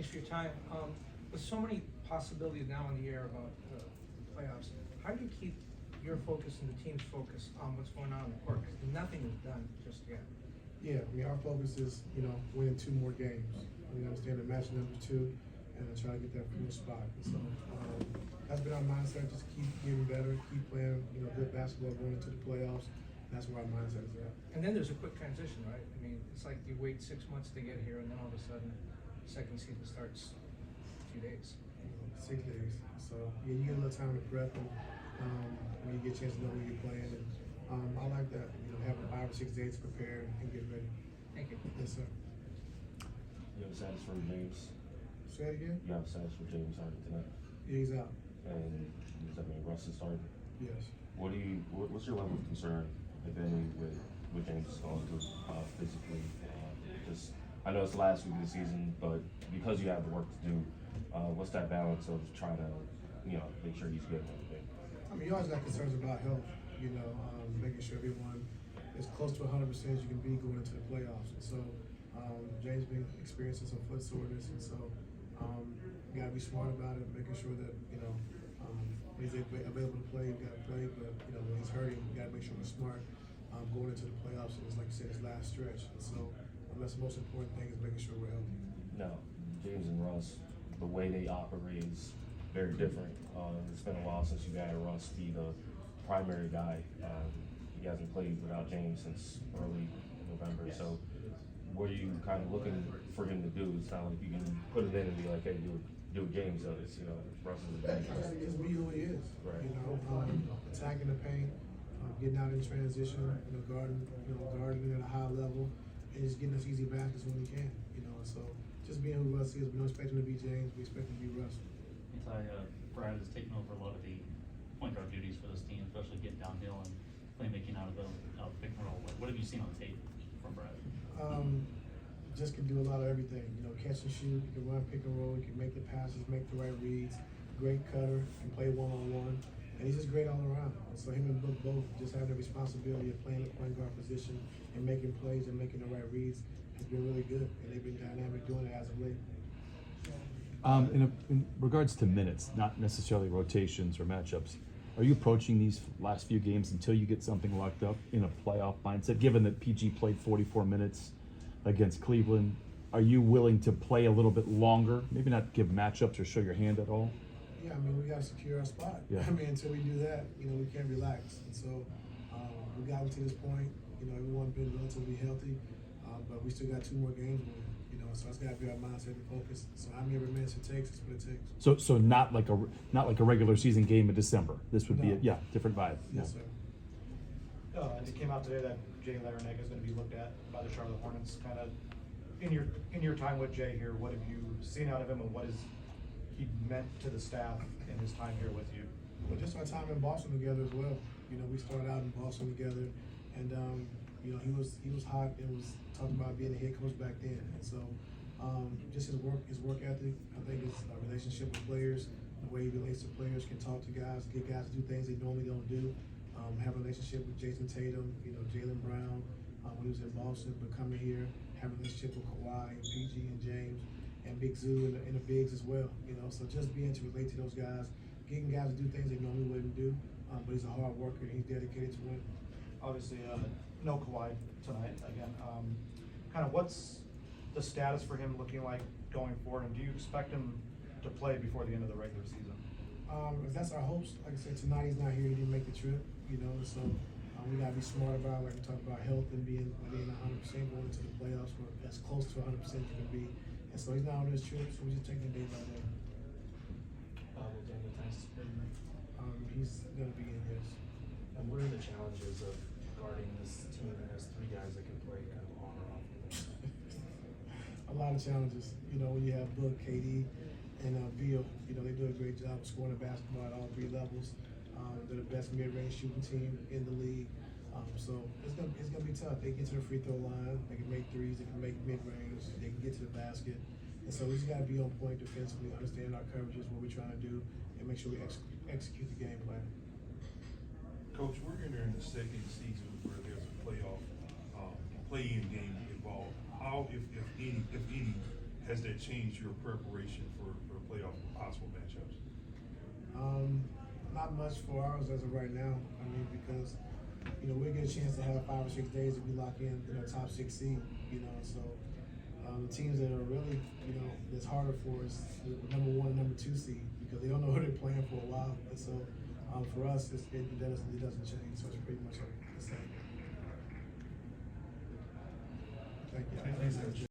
Thanks for your time. With so many possibilities now in the air about the playoffs, how do you keep your focus and the team's focus on what's going on in the court? Because nothing is done just yet. Yeah, I mean, our focus is, winning 2 more games. We understand that match number 2 and try to get that fourth spot. And so that's been our mindset, just keep getting better, keep playing, good basketball going into the playoffs. That's where our mindset is at. And then there's a quick transition, right? I mean, it's like you wait 6 months to get here, and then all of a sudden, second season starts in a few days. 6 days. So, yeah, you get a little time to prep and when you get a chance to know where you're playing. And I like that, having 5 or 6 days to prepare and get ready. Thank you. Yes, sir. You have a status for James? Say it again? You have a status for James Harden tonight? Yeah, he's out. And does that mean Russ is starting? Yes. What's your level of concern, if any, with James is going through physically? I know it's the last week of the season, but because you have the work to do, what's that balance of trying to, make sure he's good and everything? I mean, you always got concerns about health, making sure everyone is close to 100% as you can be going into the playoffs. And so, James been experiencing some foot soreness, and so you gotta be smart about it, making sure that, when he's available to play, you gotta play, but, when he's hurting, you gotta make sure we're smart going into the playoffs. And it's like you said, his last stretch. And so, that's the most important thing, is making sure we're healthy. Now, James and Russ, the way they operate is very different. It's been a while since you had Russ be the primary guy. He hasn't played without James since early November. So, what are you kind of looking for him to do? It's not like you can put it in and be like, hey, do what James does. Russ is a guy. Just be who he is. Right. Attacking the paint, getting out in transition, guarding at a high level, and just getting us easy baskets when we can. And so just being who Russ is. We don't expect him to be James. We expect him to be Russ. Brad has taken over a lot of the point guard duties for this team, especially getting downhill and playmaking out of the pick and roll. What have you seen on tape from Brad? Just can do a lot of everything. Catch and shoot. He can run pick and roll. He can make the passes, make the right reads. Great cutter. Can play one-on-one. And he's just great all around. So him and Book both just have the responsibility of playing the point guard position and making plays and making the right reads has been really good. And they've been dynamic doing it as of late. In regards to minutes, not necessarily rotations or matchups, are you approaching these last few games until you get something locked up in a playoff mindset? Given that PG played 44 minutes against Cleveland, are you willing to play a little bit longer? Maybe not give matchups or show your hand at all? Yeah, we got to secure our spot. Yeah. Until we do that, we can't relax. And so we got to this point. Everyone's been relatively healthy, but we still got 2 more games going. So it's got to be our mindset and focus. So how many minutes it takes, it's what it takes. So not like a regular season game in December. This would be a different vibe. Yes, sir. It came out today that Jay Larinaga is going to be looked at by the Charlotte Hornets. Kind of in your time with Jay here, what have you seen out of him, and what has he meant to the staff in his time here with you? Well, just our time in Boston together as well. We started out in Boston together, and he was hot and was talking about being a head coach back then. And so just his work ethic, I think his relationship with players, the way he relates to players, can talk to guys, get guys to do things they normally don't do. Have a relationship with Jason Tatum, Jaylen Brown when he was in Boston, but coming here, have a relationship with Kawhi and PG and James and Big Zoo and the bigs as well. So just being to relate to those guys, getting guys to do things they normally wouldn't do, but he's a hard worker and he's dedicated to win. Obviously, no Kawhi tonight again. Kind of what's the status for him looking like going forward, and do you expect him to play before the end of the regular season? If that's our hopes, like I said, tonight he's not here. He didn't make the trip, so we gotta be smart about, like we talked about, health and being 100% going into the playoffs, or as close to 100% you can be. And so he's not on this trip, so we're just taking it day by day. He's gonna be in his. And what are the challenges of guarding this team that has 3 guys that can play kind of on or off? A lot of challenges. When you have Book, KD, and Beal, they do a great job of scoring the basketball at all 3 levels. They're the best mid-range shooting team in the league. So it's gonna be tough. They get to the free throw line, they can make threes, they can make mid-range, they can get to the basket. And so we just gotta be on point defensively, understand our coverages, what we're trying to do, and make sure we execute the game plan. Coach, we're entering the second season where there's a playoff play-in game involved. How, if any, has that changed your preparation for playoff possible matchups? Not much for ours as of right now. I mean, because, you know, we get a chance to have 5 or 6 days if we lock in our top 6 seed, you know, so the teams that are really, you know, that's harder for us, the number 1 and number 2 seed, because they don't know who they're playing for a while. And so for us, it doesn't change, so it's pretty much the same. Thank you. Thanks, Coach.